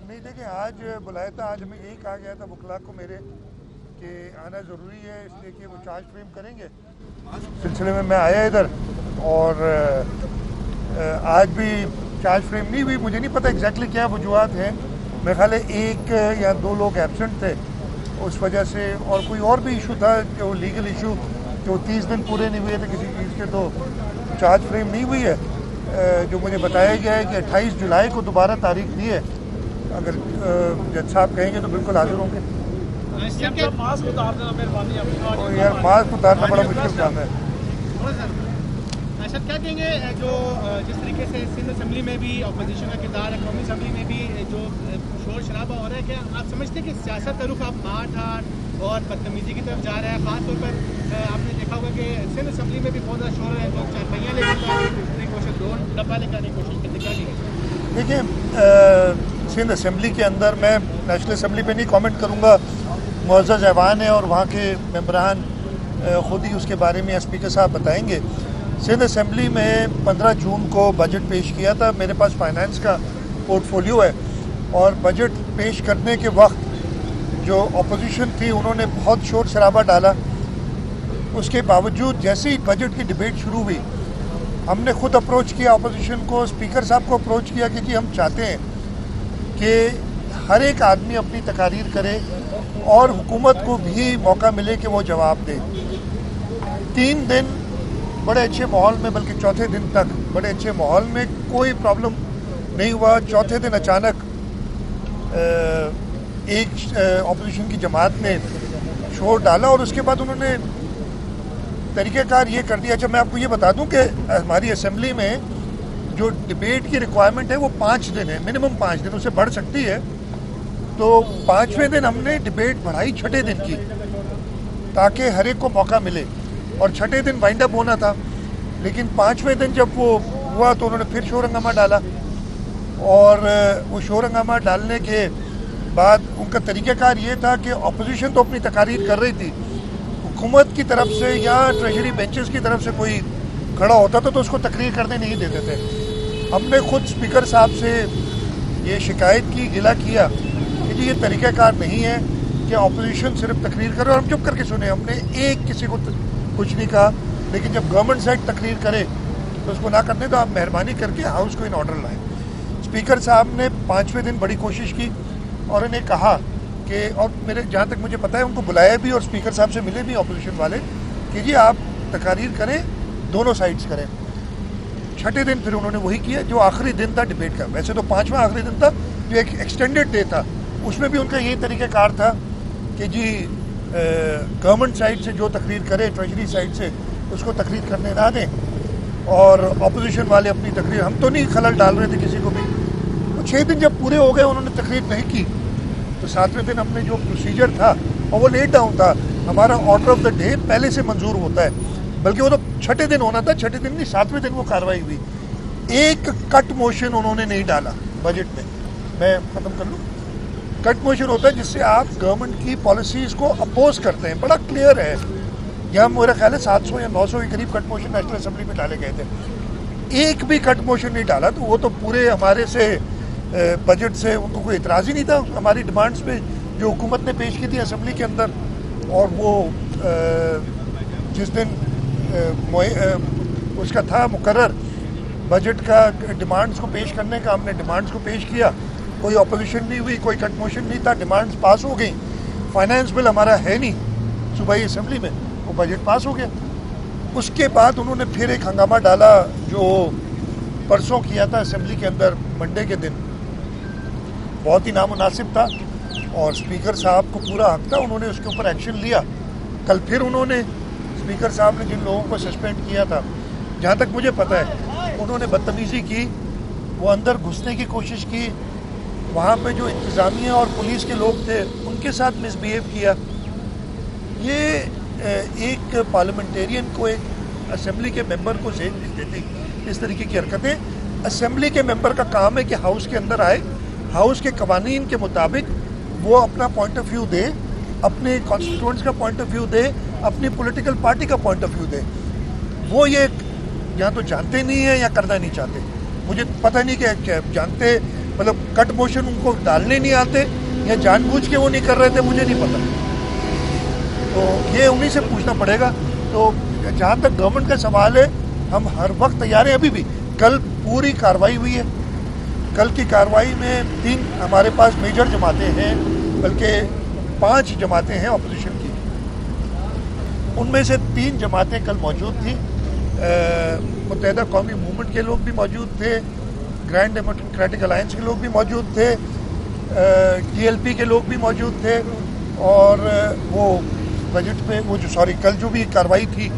नहीं, देखिए आज बुलाया था, आज हमें यही कहा गया था वकला को मेरे कि आना ज़रूरी है, इसलिए कि वो चार्ज फ्रेम करेंगे। सिलसिले में मैं आया इधर और आज भी चार्ज फ्रेम नहीं हुई। मुझे नहीं पता एग्जैक्टली क्या वजूहत हैं। मेरे ख्याल है एक या दो लोग एब्सेंट थे उस वजह से, और कोई और भी इशू था जो लीगल इशू जो 30 दिन पूरे नहीं हुए थे किसी चीज़ के, तो चार्ज फ्रेम नहीं हुई है। जो मुझे बताया गया है कि 28 जुलाई को दोबारा तारीख दी है। अगर जज साहब कहेंगे तो बिल्कुल हाजिर होंगे। मास्क उतार देना मेहरबानी। यार मास्क उतारना बड़ा मुश्किल काम है। सर क्या कहेंगे जो जिस तरीके से सिंध असेंबली में भी अपोजिशन का किरदार है, कौमी असेंबली में भी जो शोर शराबा हो रहा है, क्या आप समझते हैं कि सियासत का रुख अब मार और बदतमीजी की तरफ जा रहा है? खासतौर पर आपने देखा होगा कि सिंध असेंबली में भी बहुत ज़्यादा शोर है, लोग चारपहिया लेने की कोशिश, ड्रोन डब्बा लेकर आने की कोशिश करते। क्या कहेंगे? देखिए सिंध असेंबली के अंदर मैं नेशनल असेंबली पे नहीं कमेंट करूँगा, मुअज़्ज़ज़ ऐवान है और वहाँ के मेंबरान ख़ुद ही उसके बारे में स्पीकर साहब बताएंगे। सिंध असेंबली में 15 जून को बजट पेश किया था। मेरे पास फाइनेंस का पोर्टफोलियो है और बजट पेश करने के वक्त जो अपोजिशन थी उन्होंने बहुत शोर शराबा डाला। उसके बावजूद जैसे ही बजट की डिबेट शुरू हुई, हमने खुद अप्रोच किया अपोजिशन को, स्पीकर साहब को अप्रोच किया कि जी हम चाहते हैं कि हर एक आदमी अपनी तकारीर करे और हुकूमत को भी मौका मिले कि वो जवाब दे। 3 दिन बड़े अच्छे माहौल में, बल्कि चौथे दिन तक बड़े अच्छे माहौल में, कोई प्रॉब्लम नहीं हुआ। चौथे दिन अचानक एक अपोजिशन की जमात ने शोर डाला और उसके बाद उन्होंने तरीक़ेकार ये कर दिया। अच्छा मैं आपको ये बता दूं कि हमारी असेंबली में जो डिबेट की रिक्वायरमेंट है वो 5 दिन है, मिनिमम 5 दिन, उससे बढ़ सकती है। तो 5वें दिन हमने डिबेट बढ़ाई 6ठे दिन की, ताकि हर एक को मौका मिले, और 6ठे दिन वाइंड अप होना था। लेकिन 5वें दिन जब वो हुआ तो उन्होंने फिर शोर हंगामा डाला, और वो शोर हंगामा डालने के बाद उनका तरीक़ाकार ये था कि अपोजिशन तो अपनी तकारीर कर रही थी, हुकूमत की तरफ से या ट्रेजरी बेंचेस की तरफ से कोई खड़ा होता था तो उसको तकरीर करने नहीं देते थे। हमने खुद स्पीकर साहब से ये शिकायत की, गिला किया कि जी ये तरीक़ाकार नहीं है कि अपोजिशन सिर्फ तकरीर करे और हम चुप करके सुने। हमने एक किसी को कुछ नहीं कहा, लेकिन जब गवर्नमेंट साइड तकरीर करे तो उसको ना करने तो आप मेहरबानी करके हाउस को इन ऑर्डर लाएं। स्पीकर साहब ने 5वें दिन बड़ी कोशिश की और उन्हें कहा कि, और मेरे जहाँ तक मुझे पता है उनको बुलाया भी और स्पीकर साहब से मिले भी अपोजिशन वाले, कि जी आप तकारीर करें, दोनों साइड्स करें। 6ठे दिन फिर उन्होंने वही किया जो आखिरी दिन था डिबेट का। वैसे तो 5वां आखिरी दिन था जो एक एक्सटेंडेड डे था, उसमें भी उनका यही तरीक़ाकार था कि जी गवर्नमेंट साइड से जो तकरीर करे, ट्रेजरी साइड से उसको तकरीर करने ना दें, और अपोजिशन वाले अपनी तकरीर, हम तो नहीं खलल डाल रहे थे किसी को भी। तो 6 दिन जब पूरे हो गए उन्होंने तकरीर नहीं की, तो 7वें दिन हमने जो प्रोसीजर था, और वो लेट डाउन था, हमारा ऑर्डर ऑफ द डे पहले से मंजूर होता है, बल्कि वो तो 6ठे दिन होना था, 6ठे दिन नहीं 7वें दिन वो कार्रवाई हुई। एक कट मोशन उन्होंने नहीं डाला बजट में। मैं ख़त्म कर लूँ। कट मोशन होता है जिससे आप गवर्नमेंट की पॉलिसीज़ को अपोज करते हैं, बड़ा क्लियर है। यहाँ मेरा ख्याल है 700 या 900 के करीब कट मोशन नेशनल असेंबली में डाले गए थे, एक भी कट मोशन नहीं डाला। तो वो तो पूरे हमारे से बजट से उनको कोई इतराज़ ही नहीं था हमारी डिमांड्स पे जो हुकूमत ने पेश की थी असेंबली के अंदर। और वो जिस दिन उसका था मुकर्रर बजट का डिमांड्स को पेश करने का, हमने डिमांड्स को पेश किया, कोई अपोजिशन नहीं हुई, कोई कट मोशन नहीं था, डिमांड्स पास हो गई। फाइनेंस बिल हमारा है नहीं सूबाई असेंबली में, वो बजट पास हो गया। उसके बाद उन्होंने फिर एक हंगामा डाला जो परसों किया था असेंबली के अंदर, मंडे के दिन, बहुत ही नामुनासिब था और स्पीकर साहब को पूरा हक था, उन्होंने उसके ऊपर एक्शन लिया। कल फिर उन्होंने, स्पीकर साहब ने जिन लोगों को सस्पेंड किया था, जहाँ तक मुझे पता है उन्होंने बदतमीज़ी की, वो अंदर घुसने की कोशिश की, वहाँ पे जो इंतज़ामिया और पुलिस के लोग थे उनके साथ मिसबिहेव किया। ये एक पार्लियामेंटेरियन को, एक असेंबली के मेंबर को सेध नहीं देती इस तरीके की हरकतें। असेंबली के मेंबर का काम है कि हाउस के अंदर आए, हाउस के कवानीन के मुताबिक वो अपना पॉइंट ऑफ व्यू दे, अपने कॉन्स्टिट्यूएंट्स का पॉइंट ऑफ व्यू दे, अपनी पॉलिटिकल पार्टी का पॉइंट ऑफ व्यू दे। वो ये या तो जानते नहीं है या करना नहीं चाहते। मुझे पता नहीं कि जानते मतलब कट मोशन उनको डालने नहीं आते या जानबूझ के वो नहीं कर रहे थे, मुझे नहीं पता। तो ये उन्हीं से पूछना पड़ेगा। तो जहाँ तक गवर्नमेंट का सवाल है, हम हर वक्त तैयार हैं। अभी भी कल पूरी कार्रवाई हुई है। कल की कार्रवाई में 3 हमारे पास मेजर जमातें हैं, बल्कि 5 जमातें हैं अपोजिशन की। उनमें से 3 जमातें कल मौजूद थी। मुत्तहिदा कौमी मूवमेंट के लोग भी मौजूद थे, ग्रैंड डेमोक्रेटिक अलायंस के लोग भी मौजूद थे, TLP के लोग भी मौजूद थे। और वो बजट पे कल जो भी कार्रवाई थी,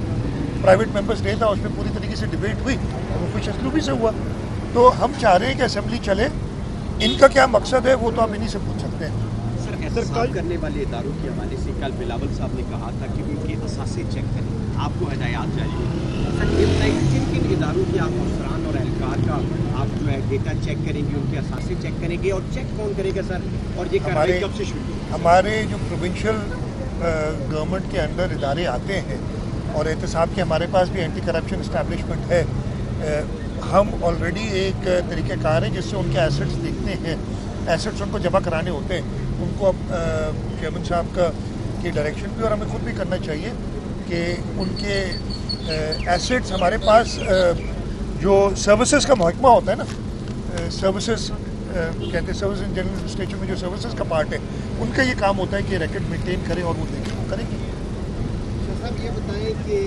प्राइवेट मेंबर्स डे था, उसमें पूरी तरीके से डिबेट हुई और वो खुश असलूबी से हुआ। तो हम चाह रहे हैं कि असेंबली चले। इनका क्या मकसद है वो तो आप इन्हीं से पूछ सकते हैं। एहतसाब करने वाले इदारों के हवाले से कल बिलावल साहब ने कहा था कि उनके असासे चेक करें, आपको हदायत जारी होगी। सर ये बताइए किन किन इदारों के आप अफसरान और एहलकार का आप जो है डेटा चेक करेंगे, उनके असासे चेक करेंगे और चेक कौन करेगा सर? और ये कार्रवाई कब से शुरू होगी? हमारे जो प्रोविंशियल गवर्नमेंट के अंदर इदारे आते हैं और एहतसाब के हमारे पास भी एंटी करप्शन इस्टेब्लिशमेंट है। हम ऑलरेडी एक तरीक़ाकार है जिससे उनके एसेट्स देखते हैं, एसेट्स उनको जमा कराने होते हैं। उनको चेयरमैन साहब का की डायरेक्शन भी और हमें खुद भी करना चाहिए कि उनके एसेट्स हमारे पास जो सर्विसेज का महकमा होता है ना, सर्विसेज कहते हैं, सर्विस इन जनरल एडमिनिस्ट्रेशन में जो सर्विसेज का पार्ट है, उनका ये काम होता है कि रिकॉर्ड मेंटेन करें और वो देखें, वो करेंगे। साहब ये बताएं कि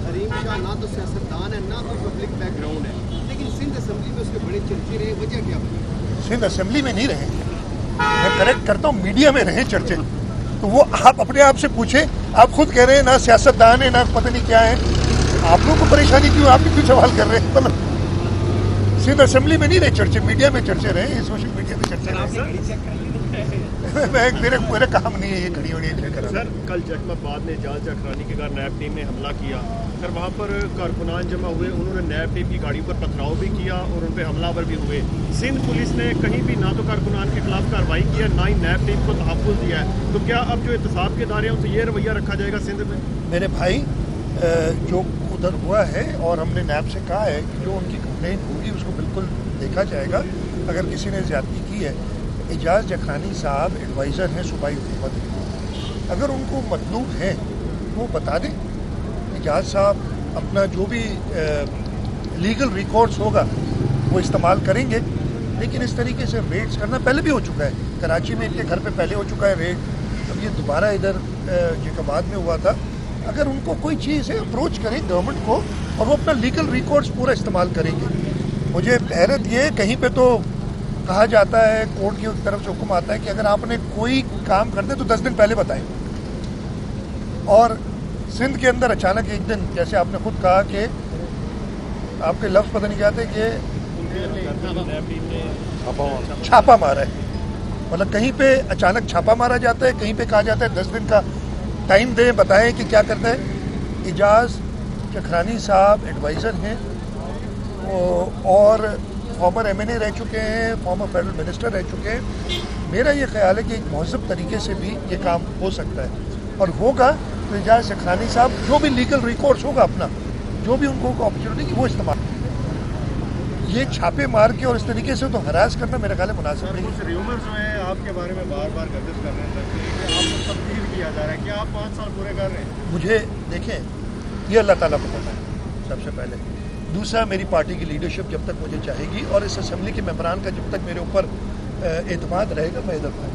हरीम शाह ना तो सियासतदान है ना तो पब्लिक बैकग्राउंड है, लेकिन सिंध असेंबली में उसके बड़े चर्चे रहे, वजह क्या बनी? सिंध असेंबली में नहीं रहे, मैं करेक्ट करता हूँ, मीडिया में रहे चर्चे। तो वो आप अपने आप से पूछे, आप खुद कह रहे हैं ना सियासतदान है ना पता नहीं क्या है, आप लोगों को परेशानी क्यों, आप क्यों सवाल कर रहे हैं? मतलब सिंध असेंबली में नहीं रहे चर्चे, मीडिया में चर्चे रहे, सोशल मीडिया में चर्चे रहे। मेरा काम नहीं है ये घड़ी वड़ी करा। सर कल जखमाबाद में एजाज जखरानी के घर नैब टीम ने हमला किया। सर वहाँ पर कारकुनान जमा हुए, उन्होंने नैब टीम की गाड़ी पर पथराव भी किया और उन पर हमलावर भी हुए। सिंध पुलिस ने कहीं भी ना तो कारकुनान के खिलाफ कार्रवाई की है, ना ही नैब टीम को तहफ़्फ़ुज़ दिया है। तो क्या अब जो एहतसाब के इदारे हैं उनसे ये रवैया रखा जाएगा सिंध में? मेरे भाई जो उधर हुआ है और हमने नैब से कहा है कि जो उनकी कंप्लेंट होगी उसको बिल्कुल देखा जाएगा। अगर किसी ने ज़्यादती की है, एजाज जखरानी साहब एडवाइज़र हैं सूबाई हुकूमत के, अगर उनको मतलूब है वो बता दें। एजाज साहब अपना जो भी लीगल रिकॉर्ड्स होगा वो इस्तेमाल करेंगे, लेकिन इस तरीके से रेड्स करना पहले भी हो चुका है। कराची में इनके घर पे पहले हो चुका है रेड, अब ये दोबारा इधर जैकबाद में हुआ था। अगर उनको कोई चीज़ है अप्रोच करें गवर्नमेंट को और वो अपना लीगल रिकॉर्ड्स पूरा इस्तेमाल करेंगे। मुझे हैरत ये, कहीं पे तो कहा जाता है, कोर्ट की तरफ से हुक्म आता है कि अगर आपने कोई काम करते तो 10 दिन पहले बताएं। और सिंध के अंदर अचानक एक दिन, जैसे आपने खुद कहा कि आपके लफ्ज़ पता नहीं जाते कि छापा मारा है, मतलब कहीं पे अचानक छापा मारा जाता है, कहीं पे कहा जाता है 10 दिन का टाइम दें, बताएं कि क्या करना है। एजाज जखरानी साहब एडवाइज़र हैं और फॉर्मर MNA रह चुके हैं, फॉर्मर फेडरल मिनिस्टर रह चुके हैं। मेरा ये ख्याल है कि एक महज़ब तरीके से भी ये काम हो सकता है और होगा। तो एजाज जखरानी साहब जो भी लीगल रिकॉर्ड्स होगा अपना, जो भी उनको अपॉर्चुनिटी की वो इस्तेमाल, ये छापे मार के और इस तरीके से तो हरास करना मेरा ख्याल है मुनासिब नहीं। कुछ र्यूमर्स जो है आपके बारे में बार बार गर्दिश कर रहे हैं कि आपको तब्दील किया जा रहा है, क्या आप 5 साल पूरे कर रहे हैं? मुझे देखें, ये अल्लाह ताला को पता है सबसे पहले। दूसरा, मेरी पार्टी की लीडरशिप जब तक मुझे चाहेगी और इस असेंबली के मेंबरान का जब तक मेरे ऊपर एतमाद रहेगा, मैं इधर पर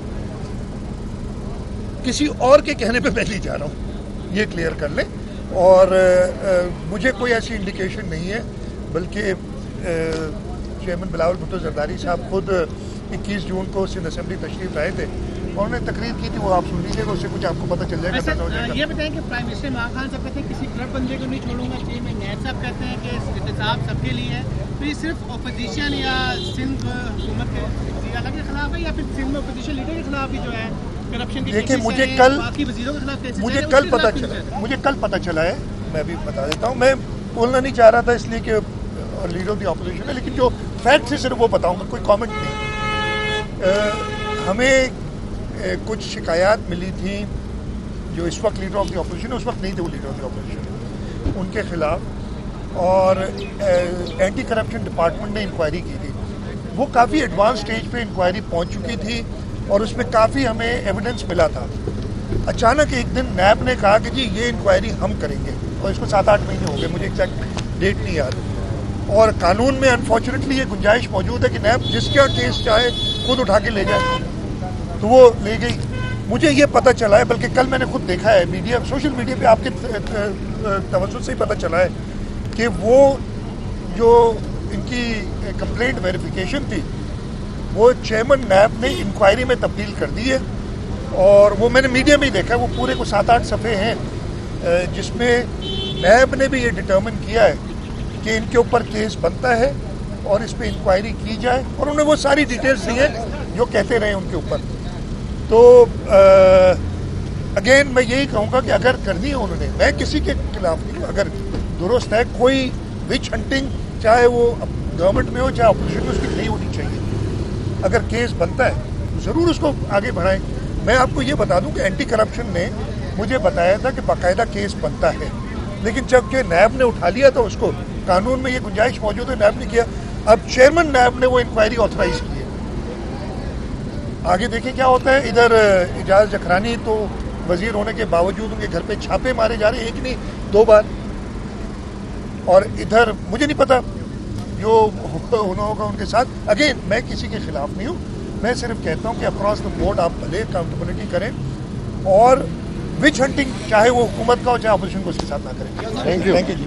किसी और के कहने पे मैं नहीं जा रहा हूँ, ये क्लियर कर लें। और मुझे कोई ऐसी इंडिकेशन नहीं है, बल्कि चेयरमैन बिलावल भुट्टो जरदारी साहब खुद 21 जून को सिंध असेंबली तशरीफ लाए थे, उन्होंने तकरीर की थी, वो आप सुन लीजिएगा, उससे कुछ आपको पता चल जाएगा। ये बताएं कि प्राइम मिनिस्टर इमरान खान साहब कहते हैं किसी करप्ट बंदे को नहीं छोड़ूंगा, चेयरमैन नैब साहब कहते हैं कि एहतसाब सबके लिए है। तो ये सिर्फ अपोजिशन या सिंध हुकूमत के अलग के खिलाफ है या फिर सिंध में अपोजिशन लीडर के खिलाफ भी जो है करप्शन की? देखिए, मुझे कल पता चला है, मैं भी बता देता हूँ। मैं बोलना नहीं चाह रहा था इसलिए कि लीडर ऑफ द ऑपोजिशन है, लेकिन जो फैक्ट है सिर्फ वो बताऊँगा, कोई कॉमेंट नहीं। हमें कुछ शिकायत मिली थी, जो इस वक्त लीडर ऑफ द ऑपोजिशन है, उस वक्त नहीं थे वो लीडर ऑफ द ऑपोजिशन, उनके खिलाफ, और एंटी करप्शन डिपार्टमेंट ने इंक्वायरी की थी। वो काफ़ी एडवांस स्टेज पे इंक्वायरी पहुंच चुकी थी और उसमें काफ़ी हमें एविडेंस मिला था। अचानक एक दिन नैब ने कहा कि जी ये इंक्वायरी हम करेंगे, और इसको 7-8 महीने हो गए, मुझे एग्जैक्ट डेट नहीं याद। और कानून में अनफॉर्चुनेटली ये गुंजाइश मौजूद है कि नैब जिसका केस चाहे खुद उठा के ले जाए, तो वो ले गई। मुझे ये पता चला है, बल्कि कल मैंने खुद देखा है मीडिया, सोशल मीडिया पे आपके तवज्जुह से ही पता चला है कि वो जो इनकी कंप्लेंट वेरिफिकेशन थी वो चेयरमैन नैब ने इंक्वायरी में तब्दील कर दी है। और वो मैंने मीडिया में ही देखा है, वो पूरे को 7-8 सफ़े हैं जिसमें नैब ने भी ये डिटर्मिन किया है कि इनके ऊपर केस बनता है और इस पर इंक्वायरी की जाए, और उन्होंने वो सारी डिटेल्स दी हैं जो कहते रहे उनके ऊपर। तो अगेन मैं यही कहूँगा कि अगर करनी है उन्होंने, मैं किसी के खिलाफ नहीं हूँ, अगर दुरुस्त है कोई विच हंटिंग, चाहे वो गवर्नमेंट में हो चाहे अपोजिशन में, उसकी नहीं होनी चाहिए। अगर केस बनता है तो ज़रूर उसको आगे बढ़ाएं। मैं आपको ये बता दूं कि एंटी करप्शन ने मुझे बताया था कि बाकायदा केस बनता है, लेकिन जब कि नैब ने उठा लिया तो उसको कानून में ये गुंजाइश मौजूद है, नैब ने किया। अब चेयरमैन नैब ने वो इंक्वायरी ऑथराइज की है, आगे देखिए क्या होता है। इधर इजाज़ जखरानी तो वजीर होने के बावजूद उनके घर पे छापे मारे जा रहे हैं, एक नहीं 2 बार। और इधर मुझे नहीं पता जो होना होगा उनके साथ। अगेन मैं किसी के खिलाफ नहीं हूँ, मैं सिर्फ कहता हूँ कि अक्रॉस द बोर्ड आप भले अकाउंटेबिलिटी करें, और विच हंटिंग चाहे वो हुकूमत का हो चाहे अपोजिशन को उसके साथ ना करें। Thank you.